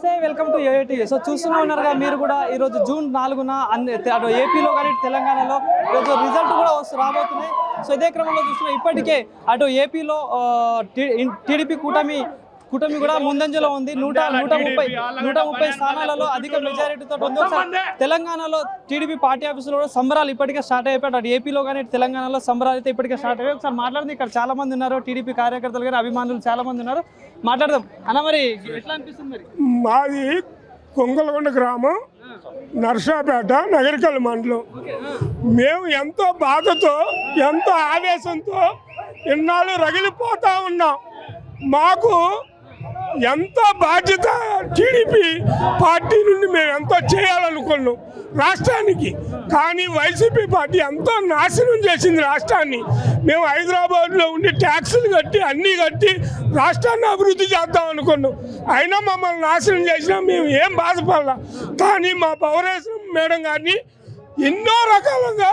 నమస్తే, welcome to AIT. So చూస్తూనే ఉన్నారుగా మీరు కూడా. ఈరోజు జూన్ 4న అటు ఏపీలో కానీ తెలంగాణలో ఈరోజు రిజల్ట్ కూడా రాబోతున్నాయి. సో ఇదే క్రమంలో చూస్తున్నాం ఇప్పటికే అటు ఏపీలో టీడీపీ కూటమి కూడా ముందంజలో ఉంది. 130 స్థానాలలో అధిక మెజారిటీతో ఉంది. తెలంగాణలో టీడీపీ పార్టీ ఆఫీసులో కూడా సంబరాలు ఇప్పటికే స్టార్ట్ అయిపోయాయి. అటు ఏపీలో కానీ తెలంగాణలో సంబరాలు అయితే ఇప్పటికే స్టార్ట్ అయ్యాయి. ఒకసారి మాట్లాడింది, ఇక్కడ చాలా మంది ఉన్నారు, టీడీపీ కార్యకర్తలు కానీ అభిమానులు చాలా మంది ఉన్నారు. మాట్లాడదాం అన్న, మరి ఎట్లా అనిపిస్తుంది? మరి మాది కొంగలగొండ గ్రామం, నర్సాపేట, నగరికల్ మండలం. మేము ఎంతో బాధతో ఎంతో ఆవేశంతో ఇన్నాళ్ళు రగిలిపోతా ఉన్నాం. మాకు ఎంతో బాధ్యత టీడీపీ పార్టీ నుండి మేము ఎంతో చేయాలనుకున్నాం రాష్ట్రానికి. కానీ వైసీపీ పార్టీ ఎంతో నాశనం చేసింది రాష్ట్రాన్ని. మేము హైదరాబాద్లో ఉండి ట్యాక్సులు కట్టి అన్నీ కట్టి రాష్ట్రాన్ని అభివృద్ధి చేద్దాం అనుకున్నాం. అయినా మమ్మల్ని నాశనం చేసినా మేము ఏం బాధపడలా. కానీ మా పవరేశ్వరం మేడం గారిని ఎన్నో రకాలుగా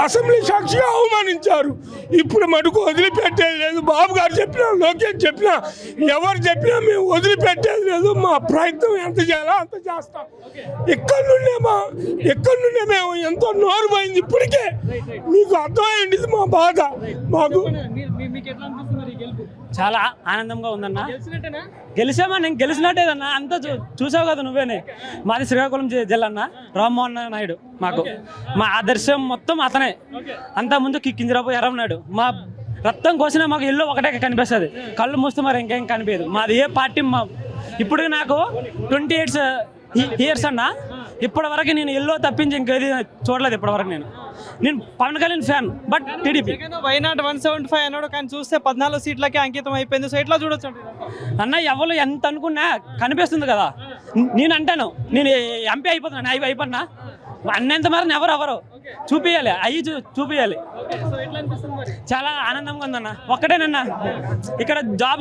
అసెంబ్లీ సాక్షిగా అవమానించారు. ఇప్పుడు మటుకు వదిలిపెట్టేది లేదు. బాబు గారు చెప్పినా, లోకేష్ చెప్పినా, ఎవరు చెప్పినా మేము వదిలిపెట్టేది లేదు. మా ప్రయత్నం ఎంత చేయాలో అంత చేస్తాం. ఎక్కడి నుండే మేము ఎంతో నోరు పోయింది. ఇప్పటికే మీకు అర్థమైంది మా బాధ. మాకు చాలా ఆనందంగా ఉందన్న. గెలిచామా, నేను గెలిచినట్టేదన్నా. అంతా చూసావు కదా నువ్వేనే. మాది శ్రీకాకుళం జిల్లా అన్న, రామ్మోహన్ నాయుడు మా ఆదర్శం మొత్తం అతనే. అంతకుముందు కింజరాపు ఎర్రన్నాడు. మా రక్తం కోసినా మాకు ఇల్లు ఒకటే కనిపిస్తుంది, కళ్ళు మూస్తే మరి ఇంకేం కనిపించదు. మాది ఏ పార్టీ ఇప్పుడు నాకు 28 ఇయర్స్ అన్న. ఇప్పటి వరకు నేను ఇల్లు తప్పించి ఇంకేది చూడలేదు. ఇప్పటివరకు నేను Pawan Kalyan fan, but TDP. Why not 175 అన్నాడు, కానీ చూస్తే 14 సీట్లకే అంకితం అయిపోయింది. సో ఎట్లా చూడొచ్చు అన్న? ఎవరు ఎంత అనుకున్నా కనిపిస్తుంది కదా. నేను అంటాను, నేను ఎంపీ అయిపోతున్నాను, అవి అయిపోయినా అన్నంత మరి ఎవరు చూపించాలి, అవి చూపించాలి. చాలా ఆనందంగా ఉందన్న. ఒక్కటేనన్నా, ఇక్కడ జాబ్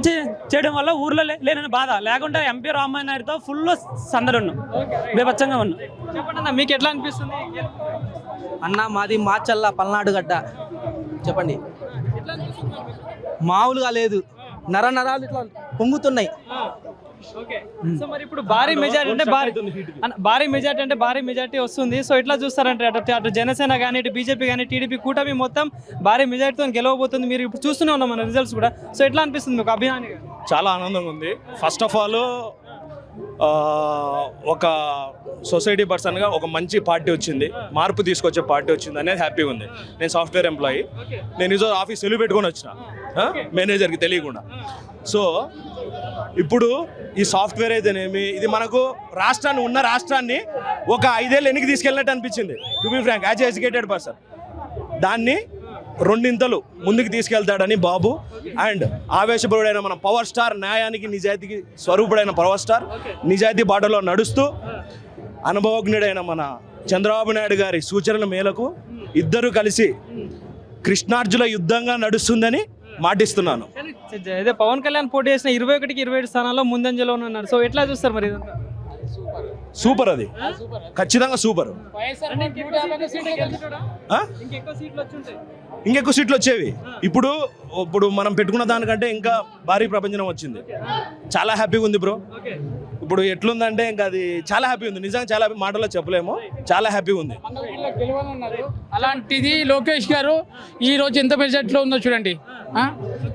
చేయడం వల్ల ఊర్లో లేనని బాధ. లేకుంటే ఎంపీ రామ్మోహన్ నాయుడుతో ఫుల్ సందడి ఉన్నాం, బేబచ్చంగా ఉన్నాం. చెప్పండి అన్న, మీకు ఎట్లా అనిపిస్తుంది? అన్న మాది మాచల్ల పల్నాడు గడ్డ. చెప్పండి. మామూలుగా లేదు, నరాలు ఇట్లా పొంగుతున్నాయి. సో మరి ఇప్పుడు భారీ మెజార్టీ వస్తుంది. సో ఎట్లా చూస్తారంటే అటు జనసేన కానీ, ఇటు బీజేపీ కానీ, టీడీపీ కూటమి మొత్తం భారీ మెజార్టీతో గెలవబోతుంది. మీరు ఇప్పుడు చూస్తూనే ఉన్నాం మన రిజల్ట్స్ కూడా. సో ఎట్లా అనిపిస్తుంది మీకు అభిమానిగా? చాలా ఆనందంగా ఉంది. ఫస్ట్ ఆఫ్ ఆల్ ఒక సొసైటీ పర్సన్గా ఒక మంచి పార్టీ వచ్చింది, మార్పు తీసుకొచ్చే పార్టీ వచ్చింది అనేది హ్యాపీగా ఉంది. నేను సాఫ్ట్వేర్ ఎంప్లాయీ. నేను ఈరోజు ఆఫీస్ సెలవు పెట్టుకొని వచ్చిన మేనేజర్కి తెలియకుండా. సో ఇప్పుడు ఈ సాఫ్ట్వేర్ అయితేనేమి, ఇది మనకు రాష్ట్రాన్ని ఒక 5 ఏళ్ళు వెనక్కి తీసుకెళ్ళినట్టు అనిపించింది. To be frank, as educated person దాన్ని 2 ముందుకు తీసుకెళ్తాడని బాబు. అండ్ ఆవేశపరుడైన మన పవర్ స్టార్, న్యాయానికి నిజాయితీకి స్వరూపుడైన పవర్ స్టార్, నిజాయితీ బాటలో నడుస్తూ అనుభవజ్ఞుడైన మన చంద్రబాబు నాయుడు గారి సూచనల మేరకు ఇద్దరు కలిసి కృష్ణార్జున యుద్ధంగా నడుస్తుందని మాటిస్తున్నాను. అదే పవన్ కళ్యాణ్ పోటీ చేసిన 21కి 27 స్థానాల్లో ముందంజలో ఉన్నారు. సో ఎట్లా చూస్తారు మరి? సూపర్, అది ఖచ్చితంగా సూపర్. ఇంకెక్కువ సీట్లు వచ్చేవి. ఇప్పుడు మనం పెట్టుకున్న దానికంటే ఇంకా భారీ ప్రపంచం వచ్చింది. చాలా హ్యాపీగా ఉంది బ్రో. ఇప్పుడు ఎట్లుందంటే ఇంకా అది చాలా హ్యాపీ ఉంది. నిజంగా చాలా మాటల్లో చెప్పలేము, చాలా హ్యాపీగా ఉంది. అలాంటిది లోకేష్ గారు ఈ రోజు ఎంత మెజార్టీలో ఉందో చూడండి.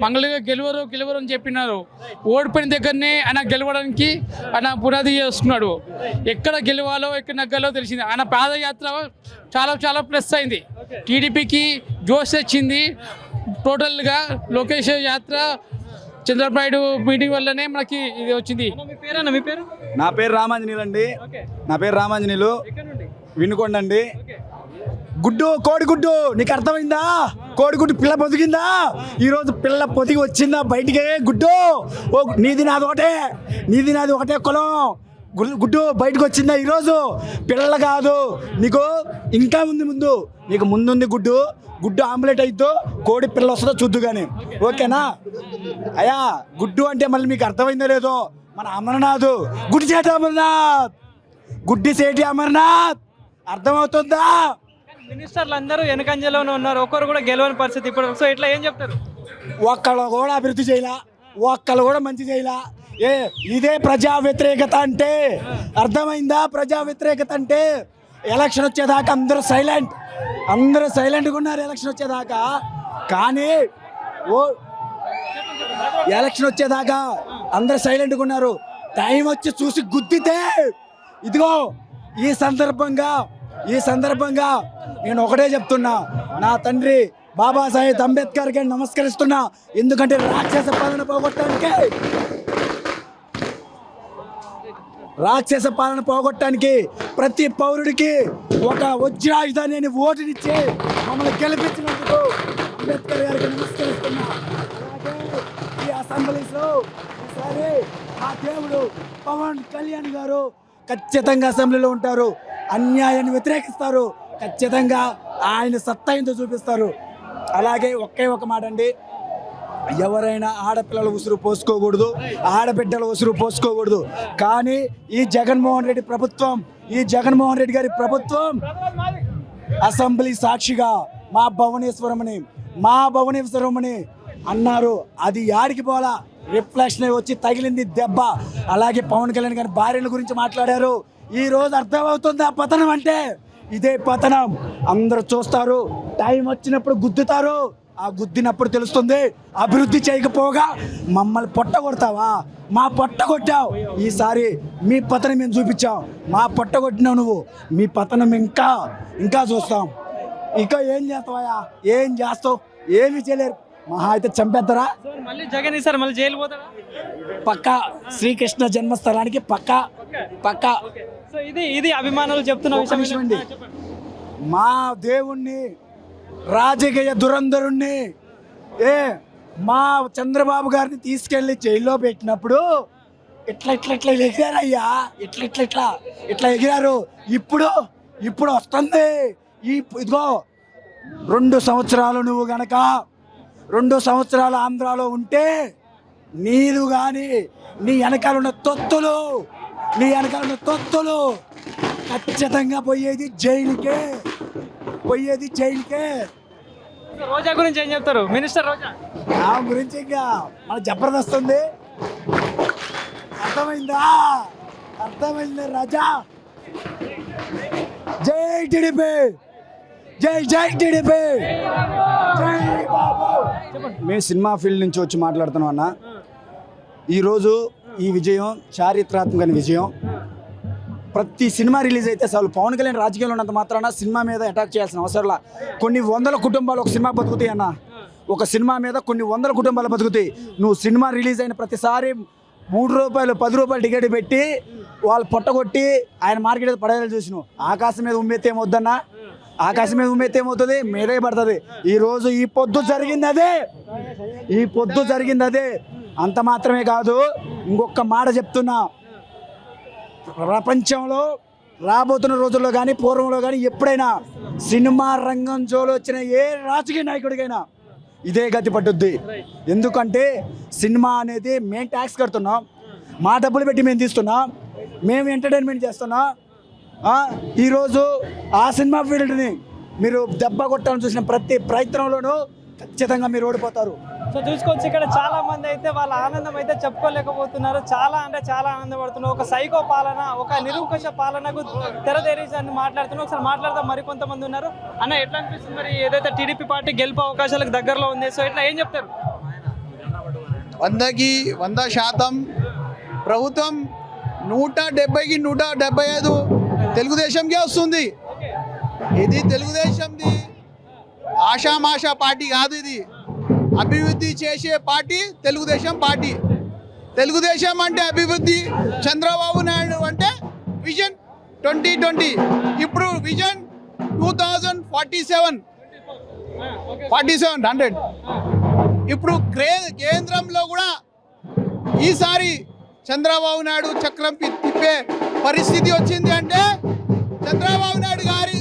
మంగళగిరి గెలవరు అని చెప్పినారు. ఓడిపోయిన దగ్గరనే ఆయన గెలవడానికి ఆయన పునాది చేసుకున్నాడు. ఎక్కడ గెలవాలో ఎక్కడ నగ్గాలో తెలిసింది. ఆయన పాదయాత్ర చాలా ప్లస్ అయింది. టీడీపీకి జోష్ వచ్చింది. టోటల్గా లోకేష్ యాత్ర, చంద్రబాబు నాయుడు మీటింగ్ వల్లనే మనకి ఇది వచ్చింది. నా పేరు రామాంజనీయులు అండి. వినుకోండి అండి. కోడిగుడ్డు నీకు అర్థమైందా? కోడిగుడ్డు పిల్ల పొదిగిందా? ఈరోజు పిల్ల పొదిగి వచ్చిందా బయటికి? గుడ్డు నీది నాది ఒకటే కులం. గుడ్డు బయటకు వచ్చిందా ఈరోజు? పిల్ల కాదు నీకు, ఇంకా ఉంది ముందు. నీకు ముందుంది గుడ్డు ఆమ్లెట్ అయితే కోడి పిల్ల వస్తుందో చూద్దు కానీ, ఓకేనా? అయ్యా గుడ్డు అంటే మళ్ళీ మీకు అర్థమైందో లేదో, మన అమర్నాథ్ గుడ్డిసేటి అమర్నాథ్ అర్థమవుతుందా? మినిస్టర్లు అందరూ వెనకంజలోనే ఉన్నారు, ఒక్కరు కూడా గెలవని పరిస్థితి ఇప్పుడు. సో ఇట్లా ఏం చెప్తారు? ఒక్కళ్ళు కూడా అభివృద్ధి చేయాల, ఒక్కళ్ళు కూడా మంచి చేయాల. ఇదే ప్రజా వ్యతిరేకత అంటే. అర్థమైందా? ప్రజా వ్యతిరేకత అంటే ఎలక్షన్ వచ్చేదాకా అందరూ సైలెంట్గా ఉన్నారు ఎలక్షన్ వచ్చేదాకా. కానీ ఎలక్షన్ వచ్చేదాకా అందరూ సైలెంట్గా ఉన్నారు. టైం వచ్చి చూసి గుద్దితే ఇదిగో ఈ సందర్భంగా నేను ఒకటే చెప్తున్నా, నా తండ్రి బాబాసాహెబ్ అంబేద్కర్ గారిని నమస్కరిస్తున్నా. ఎందుకంటే రాక్షస పాలన పోగొట్టడానికి ప్రతి పౌరుడికి ఒక వజ్రాయుధాన్ని ఓటునిచ్చి మమ్మల్ని గెలిపించినందుకు అంబేద్కర్ గారికి నమస్కరిస్తున్నా. అలాగే ఈ అసెంబ్లీలో ఈసారి ఆ దేవుడు పవన్ కళ్యాణ్ గారు ఖచ్చితంగా అసెంబ్లీలో ఉంటారు. అన్యాయాన్ని వ్యతిరేకిస్తారు. ఖచ్చితంగా ఆయన సత్తా ఏంటో చూపిస్తారు. అలాగే ఒకే ఒక మాట అండి, ఎవరైనా ఆడపిల్లల ఉసురు పోసుకోకూడదు, ఆడబిడ్డల ఉసురు పోసుకోకూడదు. కానీ ఈ జగన్మోహన్ రెడ్డి గారి ప్రభుత్వం అసెంబ్లీ సాక్షిగా మా భువనేశ్వరమని అన్నారు. అది యాడికి పోలా, రిఫ్లెక్షన్ వచ్చి తగిలింది దెబ్బ. అలాగే పవన్ కళ్యాణ్ గారి భార్యల గురించి మాట్లాడారు. ఈ రోజు అర్థమవుతుంది ఆ పతనం అంటే. ఇదే పతనం అందరూ చూస్తారు. టైం వచ్చినప్పుడు గుద్దుతారు. ఆ గుద్దినప్పుడు తెలుస్తుంది. అభివృద్ధి చేయకపోగా మమ్మల్ని పొట్టగొడతావా? మా పొట్టగొట్టావు. ఈసారి మీ పతనం మేము చూపించాం. మా పొట్టగొట్టినావు నువ్వు. మీ పతనం ఇంకా చూస్తాం. ఇంకా ఏం చేస్తావా? ఏం చేస్తావు? ఏమి చేయలేరు. మహా అయితే చంపేస్తారా? మళ్ళీ జగన్ ఈసారి మళ్ళీ జైలు పోతారా? పక్కా. శ్రీకృష్ణ జన్మస్థలానికి పక్కా. సో ఇది అభిమానులు చెప్తున్న విషయం అండి. మా దేవుణ్ణి, రాజకీయ దురంధరుణ్ణి, మా చంద్రబాబు గారిని తీసుకెళ్లి జైల్లో పెట్టినప్పుడు ఇట్లా ఎగిరారయ్యా. ఇట్లా ఎగిరారు. ఇప్పుడు వస్తుంది. ఇదిగో 2 సంవత్సరాలు నువ్వు గనక 2 సంవత్సరాలు ఆంధ్రాలో ఉంటే నీరు కానీ నీ వెనకాలన్న తొత్తులు ఖచ్చితంగా పోయేది జైలుకే. రోజా గురించి ఏం చెప్తారు? మినిస్టర్ రోజా ఆ గురించి ఇంకా మన జబర్దస్త్ ఉంది. అర్థమైందా రాజా? జై టీడీపీ, జై టీడీపీ, జై బాబు. మేము సినిమా ఫీల్డ్ నుంచి వచ్చి మాట్లాడుతున్నాం అన్న. ఈరోజు ఈ విజయం చారిత్రాత్మకమైన విజయం. ప్రతి సినిమా రిలీజ్ అయితే అసలు పవన్ కళ్యాణ్ రాజకీయంలో ఉన్నంత మాత్రాన సినిమా మీద అటాక్ చేయాల్సిన అవసరంలా. కొన్ని వందల కుటుంబాలు ఒక సినిమా బతుకుతాయి అన్న. ఒక సినిమా మీద కొన్ని వందల కుటుంబాలు బతుకుతాయి. నువ్వు సినిమా రిలీజ్ అయిన ప్రతిసారి 3 రూపాయలు 10 రూపాయలు టికెట్ పెట్టి వాళ్ళు పొట్టగొట్టి ఆయన మార్కెట్ మీద పడేలా చూసినావు. ఆకాశం మీద ఉమ్మెత్తే ఏమవుద్దన్నా? ఆకాశం మీద ఉమ్మెత్తే ఏమవుతుంది? మీదే పడుతుంది. ఈరోజు ఈ పొద్దు జరిగింది అదే. అంత మాత్రమే కాదు, ఇంకొక మాట చెప్తున్నా. ప్రపంచంలో రాబోతున్న రోజుల్లో కానీ పూర్వంలో కానీ ఎప్పుడైనా సినిమా రంగం జోలు వచ్చిన ఏ రాజకీయ నాయకుడికైనా ఇదే గతి పట్టుద్ది. ఎందుకంటే సినిమా అనేది మేము ట్యాక్స్ కడుతున్నాం, మా డబ్బులు పెట్టి మేము తీస్తున్నాం, మేము ఎంటర్టైన్మెంట్ చేస్తున్నాం. ఈరోజు ఆ సినిమా ఫీల్డ్ని మీరు దెబ్బ కొట్టాలని చూసిన ప్రతి ప్రయత్నంలోనూ ఖచ్చితంగా మీరు ఓడిపోతారు. సో చూసుకోవచ్చు, ఇక్కడ చాలా మంది అయితే వాళ్ళ ఆనందం అయితే చెప్పుకోలేకపోతున్నారు. చాలా ఆనందపడుతున్నారు. ఒక సైకో పాలన, ఒక నిరంకుశ పాలనకు తెరదేరీసని మాట్లాడుతున్నారు. ఒకసారి మాట్లాడతాం. మరికొంతమంది ఉన్నారు. అన్న, ఎట్లా అనిపిస్తుంది మరి? ఏదైతే టీడీపీ పార్టీ గెలుపు అవకాశాలకు దగ్గరలో ఉంది, సో ఇట్లా ఏం చెప్తారు? 100కి 100% ప్రభుత్వం 170కి 175 తెలుగుదేశంకే వస్తుంది. ఇది తెలుగుదేశంది ఆషామాషా పార్టీ కాదు. ఇది అభివృద్ధి చేసే పార్టీ తెలుగుదేశం పార్టీ. తెలుగుదేశం అంటే అభివృద్ధి, చంద్రబాబు నాయుడు అంటే విజన్ 2020. ఇప్పుడు విజన్ 2047 ఇప్పుడు కేంద్రంలో కూడా ఈసారి చంద్రబాబు నాయుడు చక్రం తిప్పే పరిస్థితి వచ్చింది. అంటే చంద్రబాబు నాయుడు గారి